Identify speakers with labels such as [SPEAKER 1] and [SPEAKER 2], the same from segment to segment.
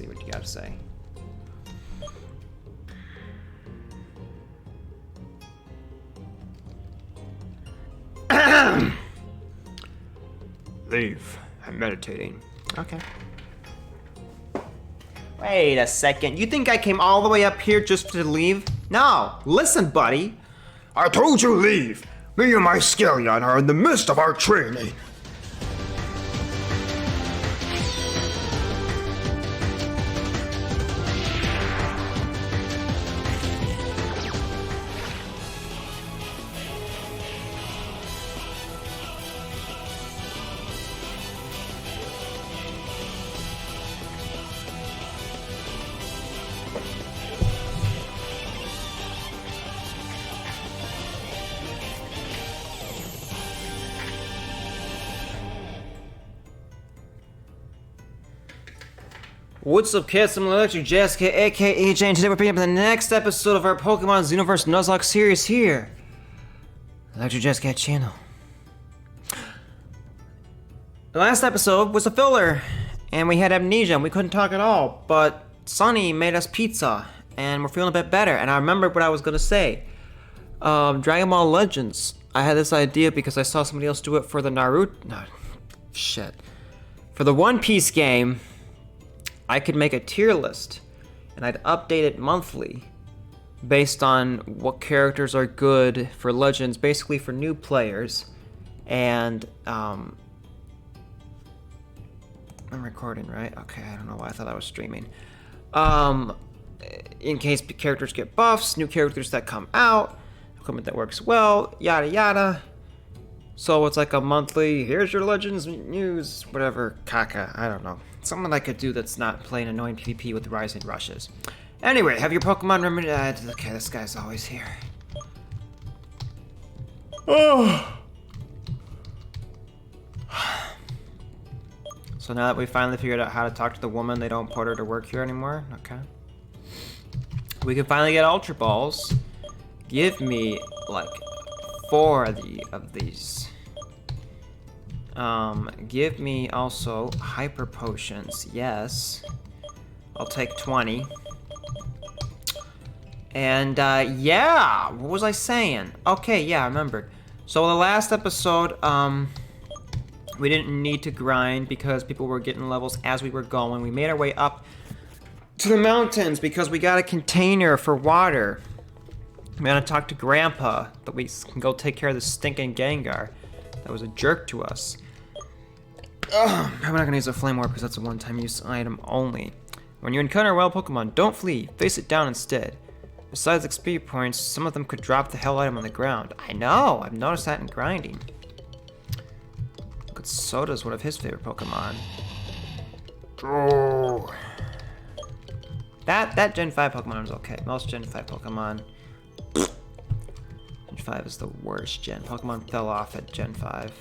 [SPEAKER 1] see what you gotta say.
[SPEAKER 2] Leave. I'm meditating.
[SPEAKER 1] Okay. Wait a second. You think I came all the way up here just to leave? No. Listen, buddy.
[SPEAKER 2] I told you leave. Me and my Scallion are in the midst of our training.
[SPEAKER 1] What's up, kids? I'm Electric Jazzcat, aka Jane. Today we're picking up the next episode of our Pokemon Xenoverse Nuzlocke series here. Electric Jazzcat channel. The last episode was a filler, and we had amnesia and we couldn't talk at all, but Sunny made us pizza, and we're feeling a bit better, and I remembered what I was gonna say. Dragon Ball Legends. I had this idea because I saw somebody else do it for the For the One Piece game. I could make a tier list, and I'd update it monthly based on what characters are good for Legends, basically for new players. And I'm recording, right? Okay, I don't know why I thought I was streaming. In case characters get buffs, new characters that come out, equipment that works well, yada yada. So it's like a monthly, here's your Legends news, whatever, caca, I don't know. Something I could do that's not playing annoying PvP with rising rushes. Anyway, have your Pokemon remembered? Okay, this guy's always here. Oh. So now that we finally figured out how to talk to the woman, they don't put her to work here anymore. Okay. We can finally get Ultra Balls. Give me like 4 of these. Give me also Hyper Potions, yes. I'll take 20. And, yeah, what was I saying? Okay, yeah, I remembered. So the last episode, we didn't need to grind because people were getting levels as we were going. We made our way up to the mountains because we got a container for water. We gotta talk to Grandpa that we can go take care of this stinking Gengar that was a jerk to us. I'm not gonna use a Flame Orb because that's a one-time use item only. When you encounter a wild Pokemon, don't flee, face it down instead. Besides XP points, some of them could drop the hell item on the ground. I know, I've noticed that in grinding. But Soda's one of his favorite Pokemon.
[SPEAKER 2] Oh.
[SPEAKER 1] That Gen 5 Pokemon is okay. Most Gen 5 Pokemon. Gen 5 is the worst gen. Pokemon fell off at Gen 5.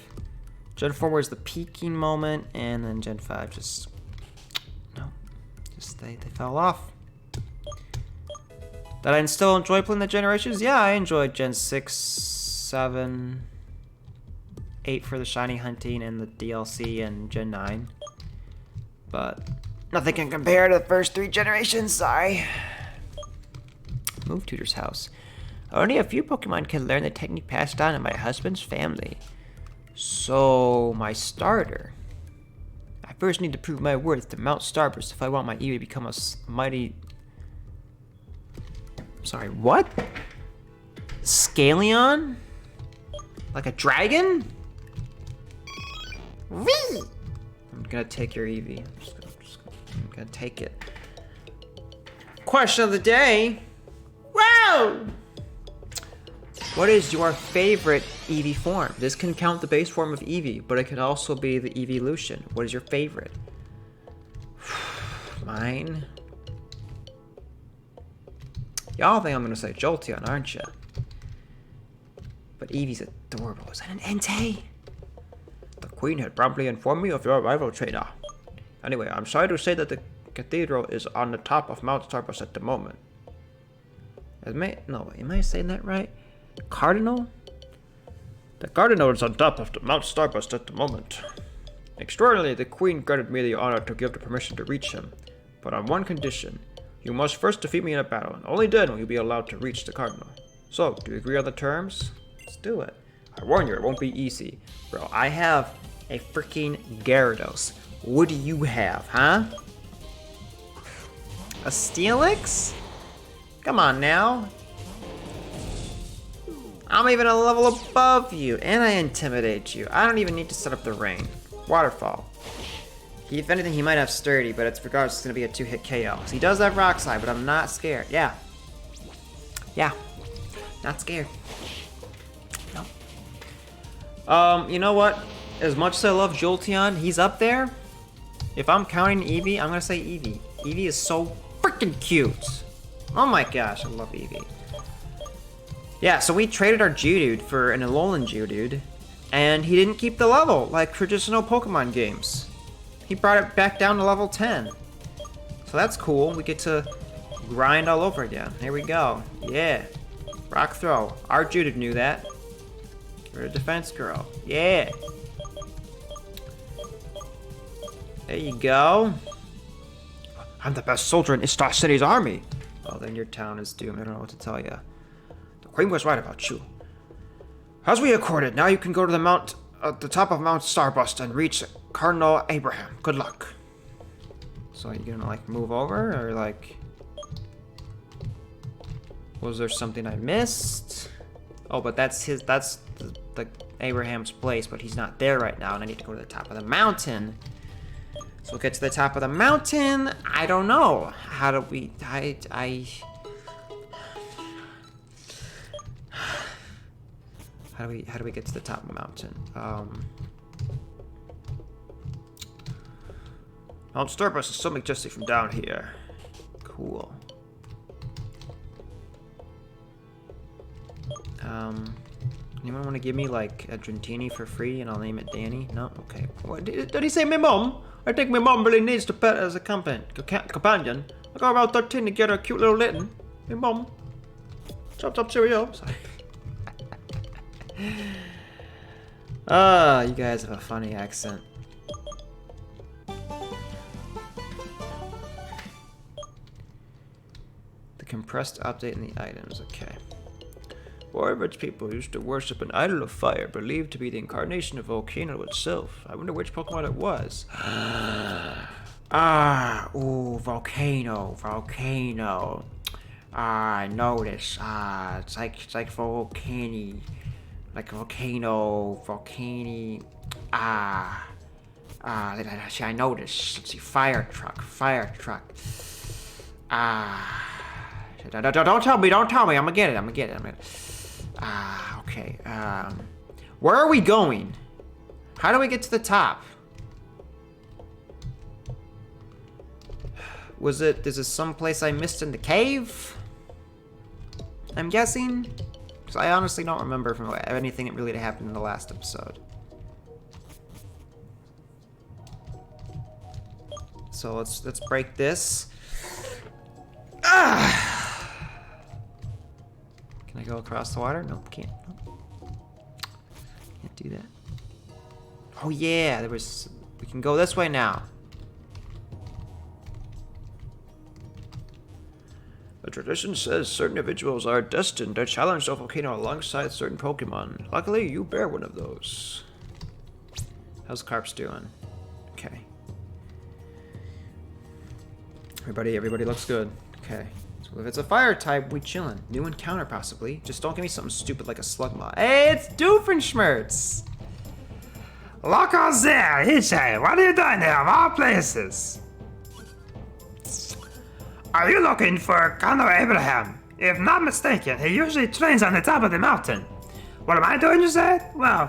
[SPEAKER 1] Gen 4 was the peaking moment, and then Gen 5 just they fell off. Did I still enjoy playing the generations? Yeah, I enjoyed Gen 6, 7, 8 for the shiny hunting and the DLC, and Gen 9. But nothing can compare to the first 3 generations, sorry. Move Tutor's house. Only a few Pokemon can learn the technique passed down in my husband's family. So, my starter. I first need to prove my worth to Mount Starburst if I want my Eevee to become a mighty... Sorry, what? Scallion? Like a dragon? Whee! I'm gonna take your Eevee. I'm gonna take it. Question of the day. Wow! What is your favorite Eevee form? This can count the base form of Eevee, but it could also be the evolution. What is your favorite? Mine? Y'all think I'm gonna say Jolteon, aren't you? But Eevee's adorable. Is that an Entei? The Queen had promptly informed me of your arrival, trainer. Anyway, I'm sorry to say that the cathedral is on the top of Mount Starburst at the moment. Am I saying that right? Cardinal? The Cardinal is on top of the Mount Starburst at the moment. Extraordinarily, the Queen granted me the honor to give the permission to reach him.
[SPEAKER 3] but on one condition. You must first defeat me in a battle, and only then will you be allowed to reach the Cardinal. So, do you agree on the terms? Let's do it. I warn you, it won't be easy.
[SPEAKER 1] Bro, I have a freaking Gyarados. What do you have, huh? A Steelix? Come on now. I'm even a level above you, and I intimidate you. I don't even need to set up the rain. Waterfall. If anything, he might have Sturdy, but it's regardless, it's gonna be a 2-hit KO. So he does have Rock Slide, but I'm not scared. Yeah. Yeah. Not scared. No. You know what? As much as I love Jolteon, he's up there. If I'm counting Eevee, I'm gonna say Eevee. Eevee is so freaking cute. Oh my gosh, I love Eevee. Yeah, so we traded our Geodude for an Alolan Geodude, and he didn't keep the level like traditional Pokemon games. He brought it back down to level 10. So that's cool. We get to grind all over again. Here we go. Yeah. Rock Throw. Our Geodude knew that. We're a defense girl. Yeah. There you go.
[SPEAKER 2] I'm the best soldier in Istar City's army.
[SPEAKER 1] Well, then your town is doomed. I don't know what to tell you.
[SPEAKER 2] The Queen was right about you. As we accorded, now you can go to the top of Mount Starbust and reach Cardinal Abraham. Good luck.
[SPEAKER 1] So are you gonna like move over or like... Was there something I missed? Oh, but that's the Abraham's place, but he's not there right now and I need to go to the top of the mountain. So we'll get to the top of the mountain. I don't know. How do we... How do we get to the top of the mountain?
[SPEAKER 2] Mount Starbust is so majestic from down here.
[SPEAKER 1] Cool. Anyone want to give me like a Drentini for free and I'll name it Danny? No? Okay.
[SPEAKER 3] What, did he say my mom? I think my mom really needs to pet as a companion. I got about 13 to get her a cute little litten. My mom. Chop chop cheerio. Sorry.
[SPEAKER 1] You guys have a funny accent. The compressed update in the items, okay.
[SPEAKER 3] Rich people used to worship an idol of fire believed to be the incarnation of Volcano itself. I wonder which Pokemon it was.
[SPEAKER 1] Volcano. I know this. It's like volcano. Like volcano. I know this. Let's see, fire truck. Don't tell me. I'm gonna get it. Okay. Where are we going? How do we get to the top? Is this someplace I missed in the cave? I'm guessing? Because I honestly don't remember from anything that really happened in the last episode. So let's break this. Can I go across the water? Nope, can't. Nope. Can't do that. Oh yeah, we can go this way now.
[SPEAKER 3] The tradition says certain individuals are destined to challenge the volcano alongside certain Pokemon. Luckily, you bear one of those.
[SPEAKER 1] How's Carps doing? Okay. Everybody looks good. Okay. So if it's a fire type, we chillin'. New encounter possibly. Just don't give me something stupid like a Slugma. Hey, it's Doofenshmirtz!
[SPEAKER 2] Look out there, Ichi. What are you doing there of all places? Are you looking for Cardinal Abraham? If not mistaken, he usually trains on the top of the mountain. What am I doing, you say? Well,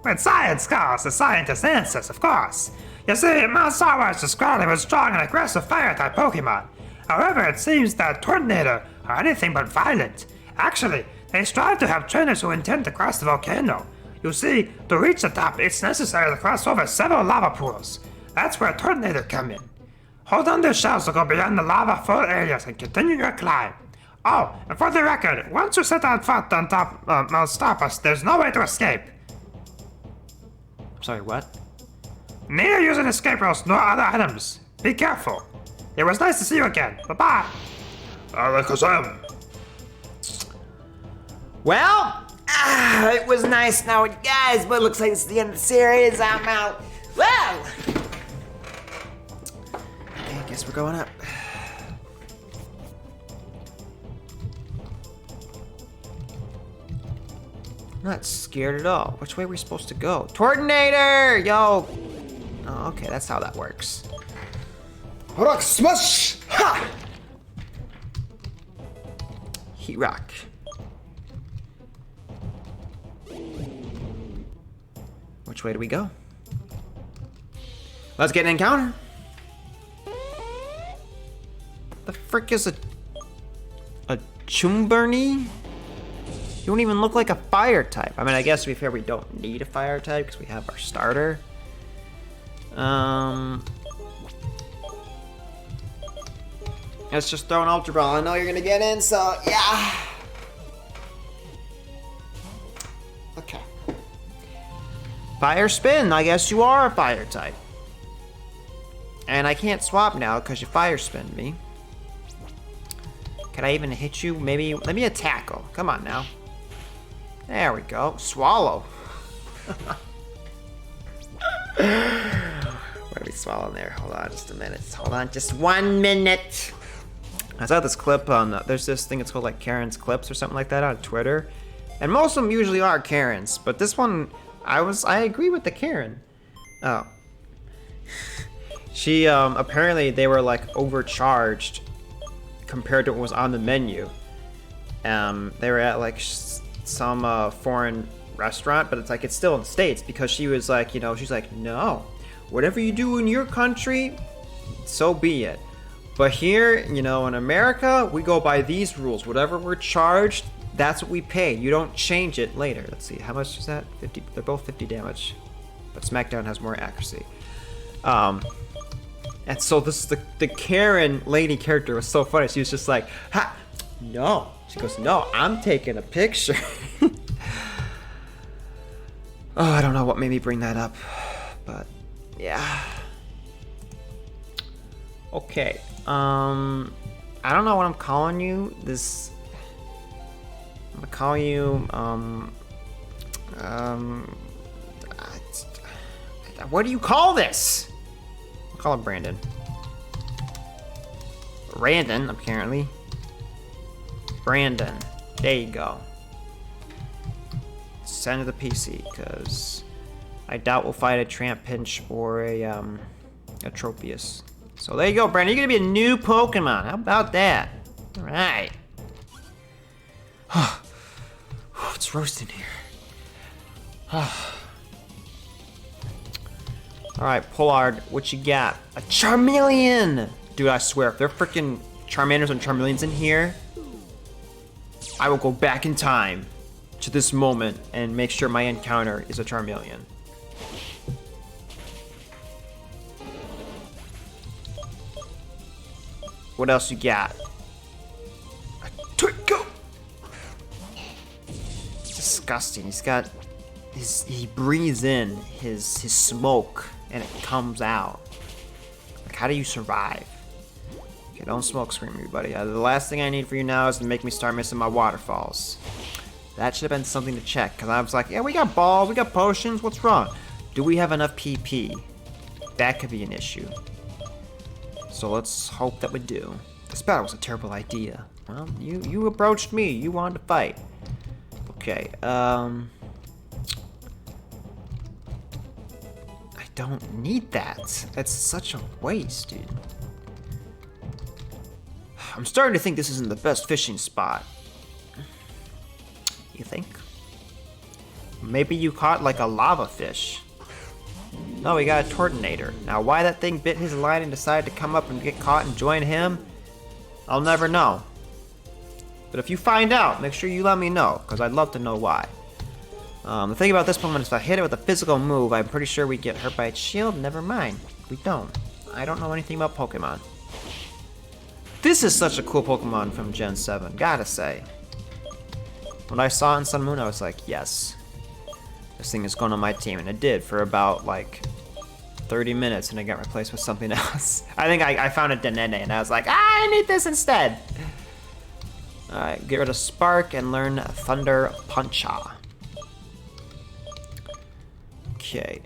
[SPEAKER 2] when science calls, the scientist answers, of course. You see, Mount Starbust is crowded with strong and aggressive fire-type Pokemon. However, it seems that Tornado are anything but violent. Actually, they strive to have trainers who intend to cross the volcano. You see, to reach the top, it's necessary to cross over several lava pools. That's where Tornado come in. Hold on to shells to go beyond the lava-full areas and continue your climb. Oh, and for the record, once you set out foot on top Mount Starbust, there's no way to escape.
[SPEAKER 1] I'm sorry, what?
[SPEAKER 2] Neither using escape routes nor other items. Be careful. It was nice to see you again. Bye-bye.
[SPEAKER 3] Alakazam.
[SPEAKER 1] Well, it was nice knowing you guys, but it looks like it's the end of the series. I'm out. Well, okay, I guess we're going up. I'm not scared at all. Which way are we supposed to go? Tortinator! Yo! Oh, okay, that's how that works.
[SPEAKER 3] Rock smash! Ha!
[SPEAKER 1] Heat rock. Which way do we go? Let's get an encounter. The frick is a Chumberny? You don't even look like a fire type. I mean, I guess to be fair, we don't need a fire type because we have our starter. Let's just throw an Ultra Ball. I know you're gonna get in, so yeah. Okay. Fire Spin. I guess you are a fire type. And I can't swap now because you fire spin me. Can I even hit you? Maybe, let me a tackle. Come on now. There we go. Swallow. What are we swallowing there? Hold on just a minute. Hold on just 1 minute. I saw this clip on, there's this thing, it's called like Karen's Clips or something like that on Twitter. And most of them usually are Karens, but this one, I agree with the Karen. Oh. She, apparently they were like overcharged compared to what was on the menu. They were at like some foreign restaurant, but it's like, it's still in the States because she was like, you know, she's like, no, whatever you do in your country, so be it. But here, you know, in America, we go by these rules. Whatever we're charged, that's what we pay. You don't change it later. Let's see, how much is that? 50, they're both 50 damage, but SmackDown has more accuracy. And so this, the Karen lady character was so funny. She was just like, ha, no. She goes, no, I'm taking a picture. Oh, I don't know what made me bring that up, but yeah. Okay, I don't know what I'm calling you. I'm gonna call you, what do you call this? I'll call him Brandon. Brandon, apparently. Brandon, there you go. Send to the PC, because I doubt we'll fight a Tramp Pinch or a Tropius. So there you go, Brandon. You're gonna be a new Pokemon. How about that? All right. It's roasting here. All right, Pollard, what you got? A Charmeleon! Dude, I swear, if there are freaking Charmanders and Charmeleons in here, I will go back in time to this moment and make sure my encounter is a Charmeleon. What else you got? A Turco! It's disgusting. He's got he breathes in his smoke and it comes out. Like, how do you survive? Okay, don't smoke scream, everybody. The last thing I need for you now is to make me start missing my waterfalls. That should have been something to check, because I was like, yeah, we got balls, we got potions, what's wrong? Do we have enough PP? That could be an issue. So let's hope that we do. This battle was a terrible idea. Well, you approached me, you wanted to fight. Okay, I don't need that. That's such a waste, dude. I'm starting to think this isn't the best fishing spot. You think? Maybe you caught like a lava fish. No, we got a Tortinator. Now why that thing bit his line and decided to come up and get caught and join him, I'll never know. But if you find out, make sure you let me know, because I'd love to know why. The thing about this Pokemon is if I hit it with a physical move, I'm pretty sure we get hurt by its shield. Never mind. We don't. I don't know anything about Pokemon. This is such a cool Pokemon from Gen 7, gotta say. When I saw it in Sun and Moon, I was like, yes. This thing is going on my team, and it did for about, like, 30 minutes and it got replaced with something else. I think I found a Denene and I was like, I need this instead. Alright, get rid of Spark and learn Thunder Puncha. Okay,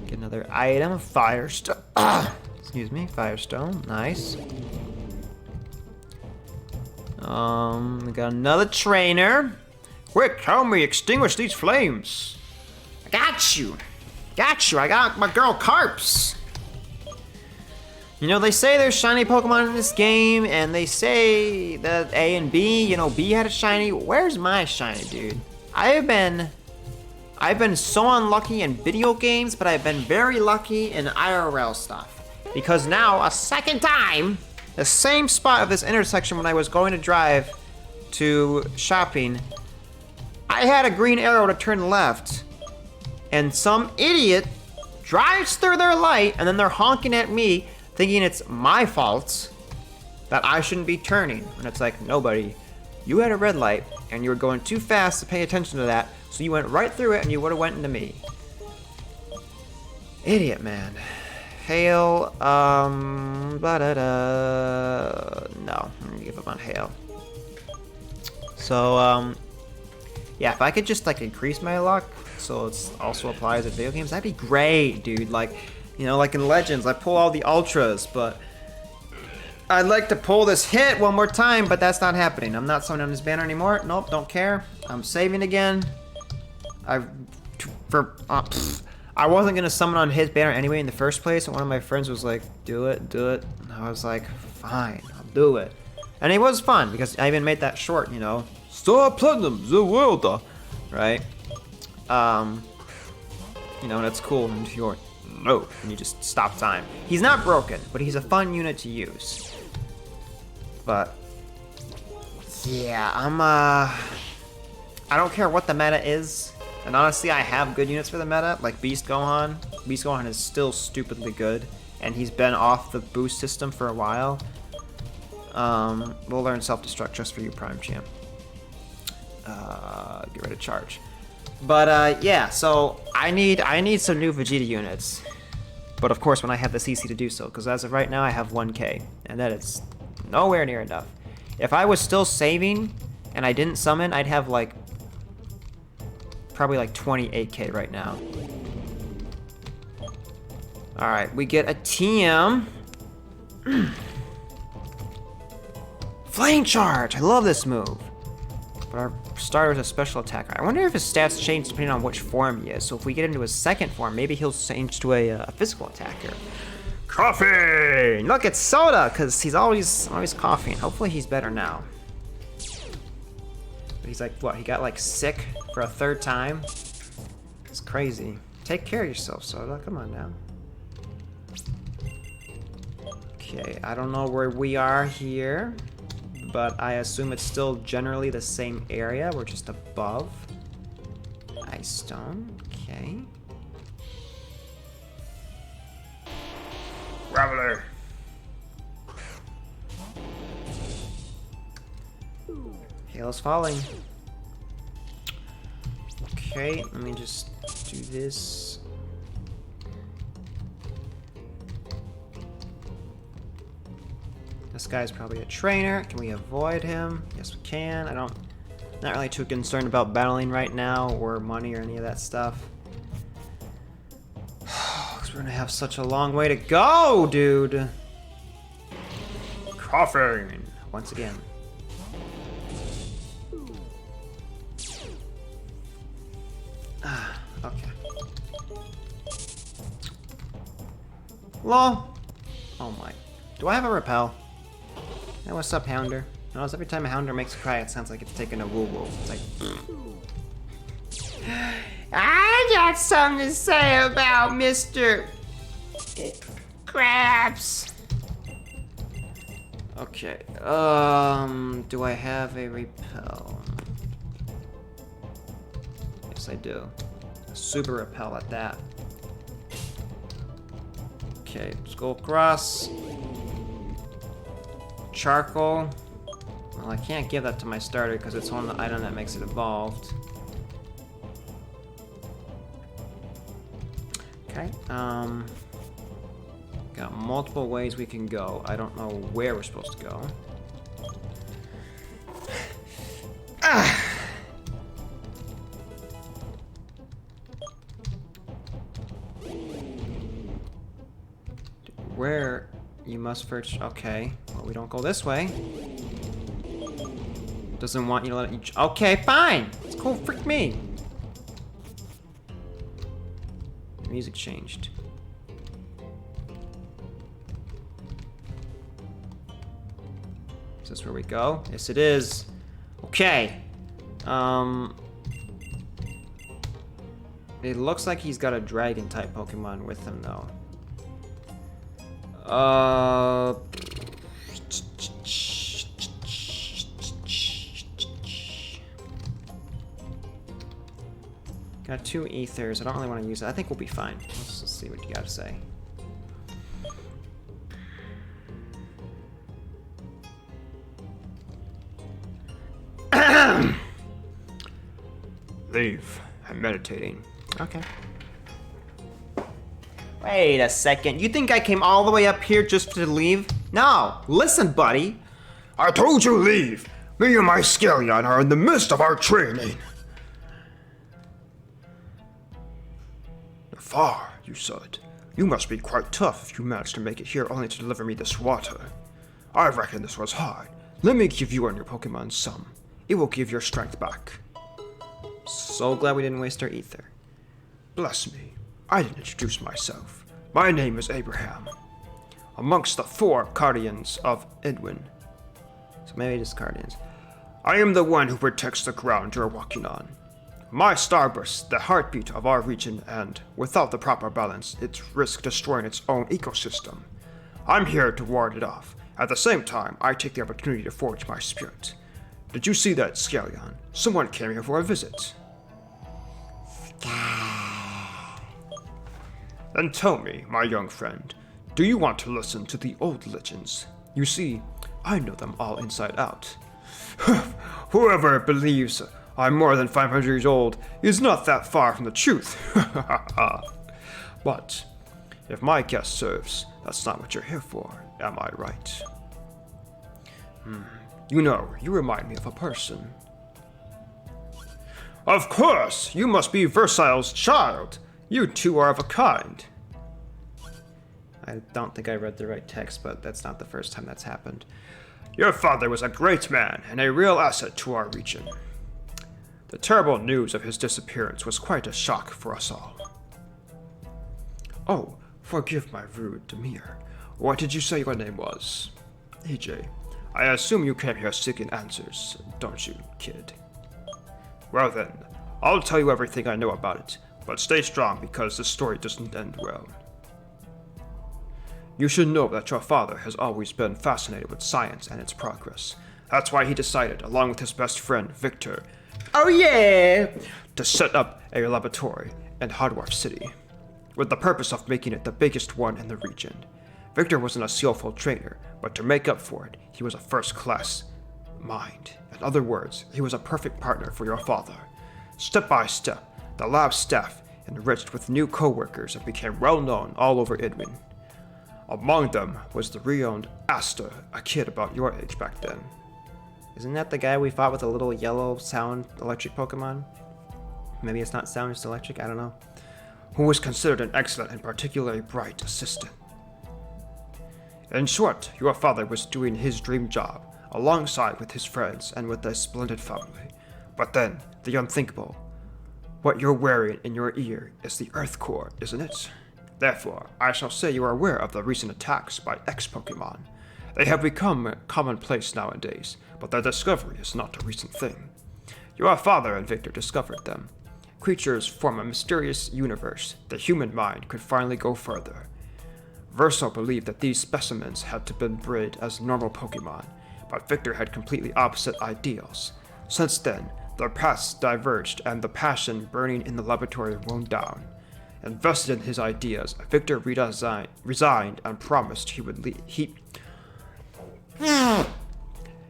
[SPEAKER 1] get another item, Firestone. Excuse me, Firestone, nice. We got another trainer. Quick, help me extinguish these flames. I got you. Got you. I got my girl Carps. You know, they say there's shiny Pokemon in this game, and they say that A and B, you know, B had a shiny. Where's my shiny, dude? I've been so unlucky in video games, but I've been very lucky in IRL stuff. Because now, a second time, the same spot of this intersection when I was going to drive to shopping, I had a green arrow to turn left, and some idiot drives through their light, and then they're honking at me, thinking it's my fault that I shouldn't be turning. And it's like, nobody. You had a red light, and you were going too fast to pay attention to that, so you went right through it, and you would have went into me. Idiot, man. Hail, no, I'm gonna give up on Hail. So, yeah, if I could just, like, increase my luck, so it also applies to video games, that'd be great, dude. Like, you know, like in Legends, I pull all the Ultras, but I'd like to pull this hit one more time, but that's not happening. I'm not summoning on this banner anymore. Nope, don't care. I'm saving again. I wasn't gonna summon on his banner anyway in the first place, and one of my friends was like, do it, do it. And I was like, fine, I'll do it. And it was fun, because I even made that short, you know. Star Platinum, the world, right? You know, and it's cool, and you're low, and you just stop time. He's not broken, but he's a fun unit to use. But, yeah, I don't care what the meta is. And honestly, I have good units for the meta, like Beast Gohan. Beast Gohan is still stupidly good, and he's been off the boost system for a while. We'll learn Self-Destruct just for you, Prime Champ. Get rid of Charge. But, yeah, so I need some new Vegeta units. But of course, when I have the CC to do so, because as of right now, I have 1K, and that is nowhere near enough. If I was still saving, and I didn't summon, I'd have, like, probably like 28K right now. Alright, we get a TM. Flame Charge! I love this move. But our starter is a special attacker. I wonder if his stats change depending on which form he is. So if we get into his second form, maybe he'll change to a physical attacker. Coughing! Look, it's Soda, because he's always coughing. Hopefully he's better now. But he's like, what, he got like sick for a third time? It's crazy. Take care of yourself, Soda. Come on now. Okay, I don't know where we are here, but I assume it's still generally the same area. We're just above. Ice Stone, okay. Graveler. Hail's falling. Okay, let me just do this. This guy's probably a trainer. Can we avoid him? Yes, we can. Not really too concerned about battling right now or money or any of that stuff. Because we're gonna have such a long way to go, dude. Coughing once again. Okay. Lol. Oh my. Do I have a repel? Hey, what's up, Hounder? Notice every time a Hounder makes a cry, it sounds like it's taking a woo-woo. It's like... I got something to say about Mr. Krabs. Okay, do I have a repel? Yes, I do. A super repel at that. Okay, Skull Cross. Charcoal. Well, I can't give that to my starter because it's on the item that makes it evolved. Okay. Got multiple ways we can go. I don't know where we're supposed to go. Where you must first. Okay. Well, we don't go this way. Doesn't want you to let you. Okay, fine. It's cool. Freak me. The music changed. Is this where we go? Yes, it is. Okay. It looks like he's got a dragon type Pokemon with him though. Got 2 ethers. I don't really want to use it. I think we'll be fine. Let's see what you got to say.
[SPEAKER 3] Leave. I'm meditating.
[SPEAKER 1] Okay. Wait a second. You think I came all the way up here just to leave? No. Listen, buddy.
[SPEAKER 3] I told you leave. Me and my Scallion are in the midst of our training. Far, you said. You must be quite tough if you managed to make it here only to deliver me this water. I reckon this was hard. Let me give you and your Pokemon some. It will give your strength back.
[SPEAKER 1] So glad we didn't waste our ether.
[SPEAKER 3] Bless me. I didn't introduce myself. My name is Abraham. Amongst the 4 Guardians of Edwin.
[SPEAKER 1] So maybe just Guardians.
[SPEAKER 3] I am the one who protects the ground you're walking on. My starburst, the heartbeat of our region, and without the proper balance, it risks destroying its own ecosystem. I'm here to ward it off. At the same time, I take the opportunity to forge my spirit. Did you see that, Scallion? Someone came here for a visit. Then tell me, my young friend, do you want to listen to the old legends? You see, I know them all inside out. Whoever believes I'm more than 500 years old is not that far from the truth. But if my guess serves, that's not what you're here for, am I right? You know, you remind me of a person. Of course! You must be Versile's child! You two are of a kind.
[SPEAKER 1] I don't think I read the right text, but that's not the first time that's happened.
[SPEAKER 3] Your father was a great man and a real asset to our region. The terrible news of his disappearance was quite a shock for us all. Oh, forgive my rude demeanor. What did you say your name was? AJ. I assume you came here seeking answers, don't you, kid? Well then, I'll tell you everything I know about it, but stay strong because this story doesn't end well. You should know that your father has always been fascinated with science and its progress. That's why he decided, along with his best friend, Victor,
[SPEAKER 1] Oh yeah!
[SPEAKER 3] to set up a laboratory in Hardwarf City, with the purpose of making it the biggest one in the region. Victor wasn't a skillful trainer, but to make up for it, he was a first-class mind. In other words, he was a perfect partner for your father. Step by step, the lab staff enriched with new co-workers and became well-known all over Idwin. Among them was the renowned Asta, a kid about your age back then.
[SPEAKER 1] Isn't that the guy we fought with a little yellow sound electric Pokemon? Maybe it's not sound, it's electric, I don't know.
[SPEAKER 3] Who was considered an excellent and particularly bright assistant. In short, your father was doing his dream job, alongside with his friends and with a splendid family. But then, the unthinkable. What you're wearing in your ear is the Earth Core, isn't it? Therefore, I shall say you are aware of the recent attacks by X-Pokemon. They have become commonplace nowadays, but their discovery is not a recent thing. Your father and Victor discovered them. Creatures from a mysterious universe, the human mind could finally go further. Verso believed that these specimens had to be bred as normal Pokemon, but Victor had completely opposite ideals. Since then, their paths diverged and the passion burning in the laboratory wound down. Invested in his ideas, Victor resigned and promised he would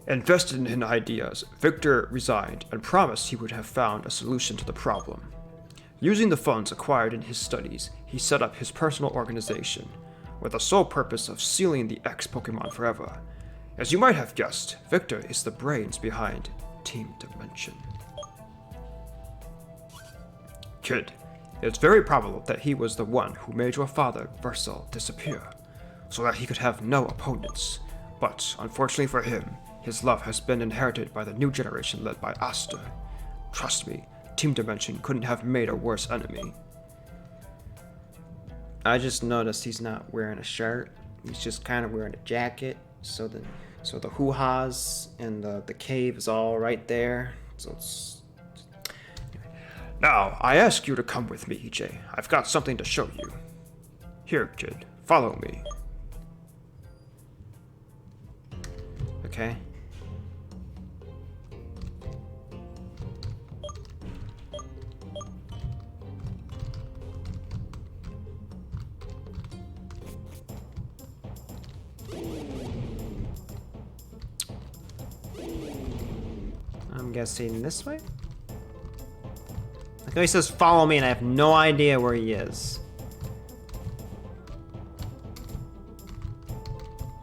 [SPEAKER 3] Invested in his ideas, Victor resigned and promised he would have found a solution to the problem. Using the funds acquired in his studies, he set up his personal organization, with the sole purpose of sealing the X Pokemon forever. As you might have guessed, Victor is the brains behind Team Dimension. Kid, it's very probable that he was the one who made your father, Versal, disappear, so that he could have no opponents. But, unfortunately for him, his love has been inherited by the new generation led by Aster. Trust me, Team Dimension couldn't have made a worse enemy.
[SPEAKER 1] I just noticed he's not wearing a shirt. He's just kind of wearing a jacket. So the hoo-has and the cave is all right there. So it's...
[SPEAKER 3] Now, I ask you to come with me, EJ. I've got something to show you. Here, kid, follow me.
[SPEAKER 1] Okay. I'm guessing this way? Like, he says follow me and I have no idea where he is.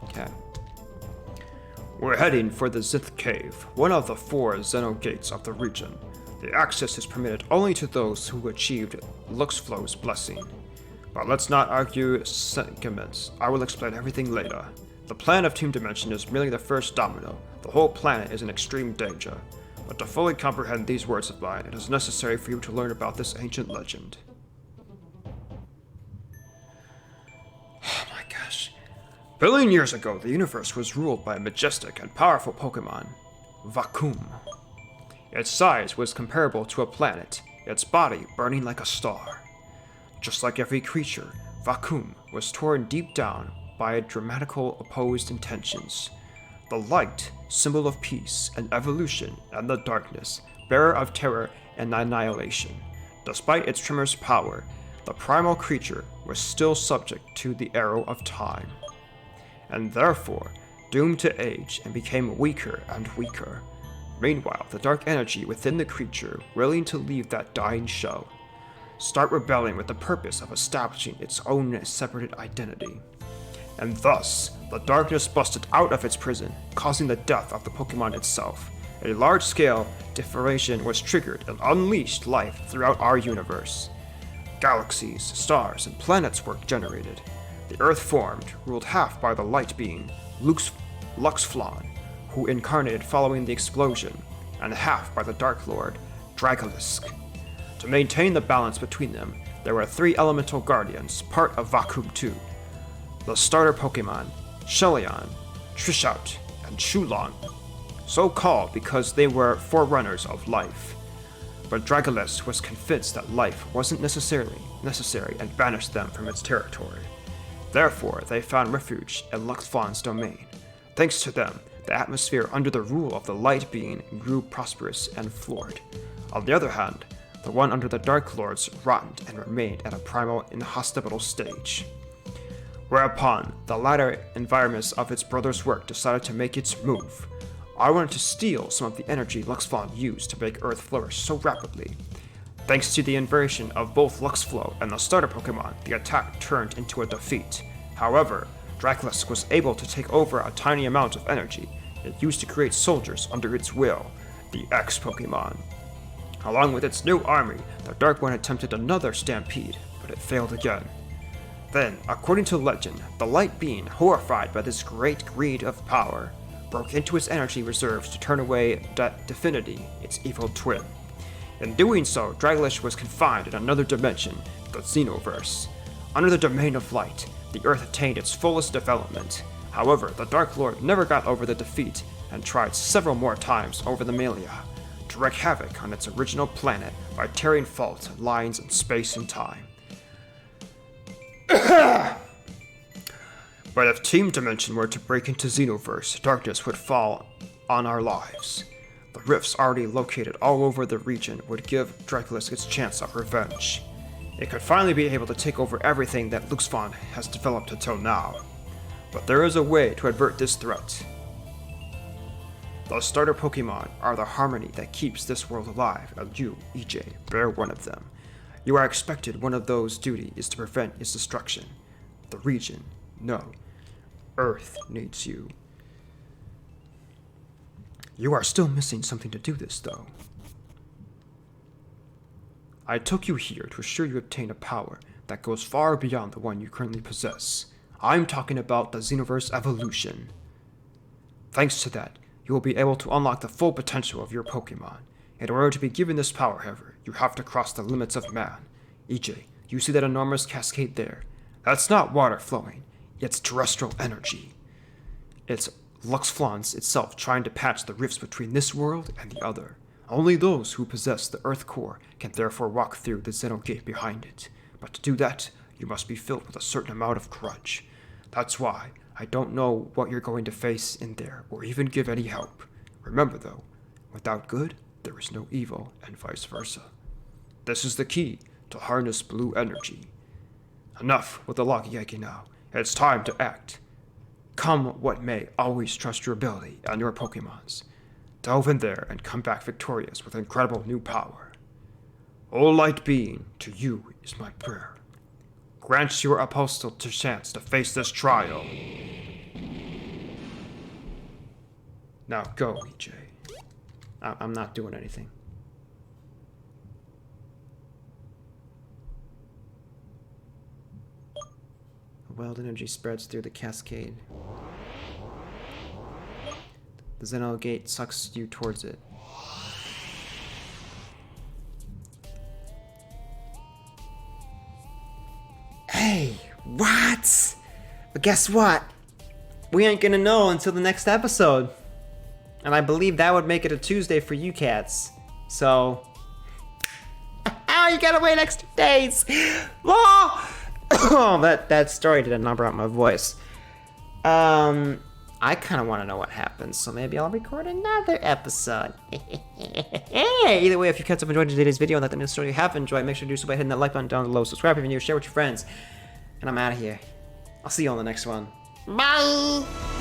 [SPEAKER 1] Okay.
[SPEAKER 3] We're heading for the Zith Cave, one of the 4 Xeno gates of the region. The access is permitted only to those who achieved Luxflow's blessing. But let's not argue sentiments. I will explain everything later. The plan of Team Dimension is merely the first domino. The whole planet is in extreme danger. But to fully comprehend these words of mine, it is necessary for you to learn about this ancient legend. Oh my gosh. A billion years ago, the universe was ruled by a majestic and powerful Pokemon, Vacuum. Its size was comparable to a planet, its body burning like a star. Just like every creature, Vacuum was torn deep down by dramatical opposed intentions. The light, symbol of peace and evolution, and the darkness, bearer of terror and annihilation. Despite its tremendous power, the primal creature was still subject to the arrow of time, and therefore doomed to age and became weaker and weaker. Meanwhile, the dark energy within the creature, willing to leave that dying shell, start rebelling with the purpose of establishing its own separated identity. And thus, the darkness busted out of its prison, causing the death of the Pokemon itself. A large-scale diffraction was triggered and unleashed life throughout our universe. Galaxies, stars, and planets were generated. The Earth formed, ruled half by the light being Luxflon, who incarnated following the explosion, and half by the Dark Lord, Dragolisk. To maintain the balance between them, there were 3 elemental guardians, part of Vacuum 2. The starter Pokemon, Shellion, Trishout, and Chulon, so called because they were forerunners of life. But Dragolisk was convinced that life wasn't necessarily necessary and banished them from its territory. Therefore, they found refuge in Luxflon's domain. Thanks to them, the atmosphere under the rule of the light being grew prosperous and florid. On the other hand, the one under the Dark Lords rotted and remained at a primal, inhospitable stage. Whereupon, the latter environments of its brother's work decided to make its move. I wanted to steal some of the energy Luxflon used to make Earth flourish so rapidly. Thanks to the inversion of both Luxflow and the starter Pokemon, the attack turned into a defeat. However, Dracolisk was able to take over a tiny amount of energy it used to create soldiers under its will, the X Pokemon. Along with its new army, the Dark One attempted another stampede, but it failed again. Then, according to legend, the Light Being, horrified by this great greed of power, broke into its energy reserves to turn away Definity, its evil twin. In doing so, Dragolisk was confined in another dimension, the Xenoverse. Under the domain of light, the Earth attained its fullest development. However, the Dark Lord never got over the defeat and tried several more times over the Malia to wreak havoc on its original planet by tearing fault lines in space and time. But if Team Dimension were to break into Xenoverse, darkness would fall on our lives. The rifts already located all over the region would give Dracolisk its chance of revenge. It could finally be able to take over everything that Luxflon has developed until now. But there is a way to avert this threat. The starter Pokemon are the harmony that keeps this world alive, and you, EJ, bear one of them. You are expected. One of those duty is to prevent its destruction. The region, no. Earth needs you. You are still missing something to do this, though. I took you here to assure you obtain a power that goes far beyond the one you currently possess. I'm talking about the Xenoverse evolution. Thanks to that, you will be able to unlock the full potential of your Pokemon. In order to be given this power, however, you have to cross the limits of man. EJ, you see that enormous cascade there? That's not water flowing, it's terrestrial energy. It's Luxflans itself trying to patch the rifts between this world and the other. Only those who possess the Earth Core can therefore walk through the Xenogate behind it. But to do that, you must be filled with a certain amount of grudge. That's why I don't know what you're going to face in there, or even give any help. Remember though, without good, there is no evil, and vice versa. This is the key to harness blue energy. Enough with the locky-yaki now. It's time to act. Come what may, always trust your ability and your Pokemons. Delve in there and come back victorious with incredible new power. O light being, to you is my prayer. Grants your apostle the chance to face this trial. Now go, EJ.
[SPEAKER 1] I'm not doing anything. Wild energy spreads through the cascade. The Xenogate sucks you towards it. Hey, what? But guess what? We ain't gonna know until the next episode. And I believe that would make it a Tuesday for you cats. So... Oh, you gotta wait extra days! Oh! Oh, that story did a number on my voice. I kind of want to know what happens, so maybe I'll record another episode. Either way, if you cats have enjoyed today's video and let them know the story you have enjoyed, make sure to do so by hitting that like button down below, subscribe if you're new, share with your friends, and I'm out of here. I'll see you on the next one. Bye!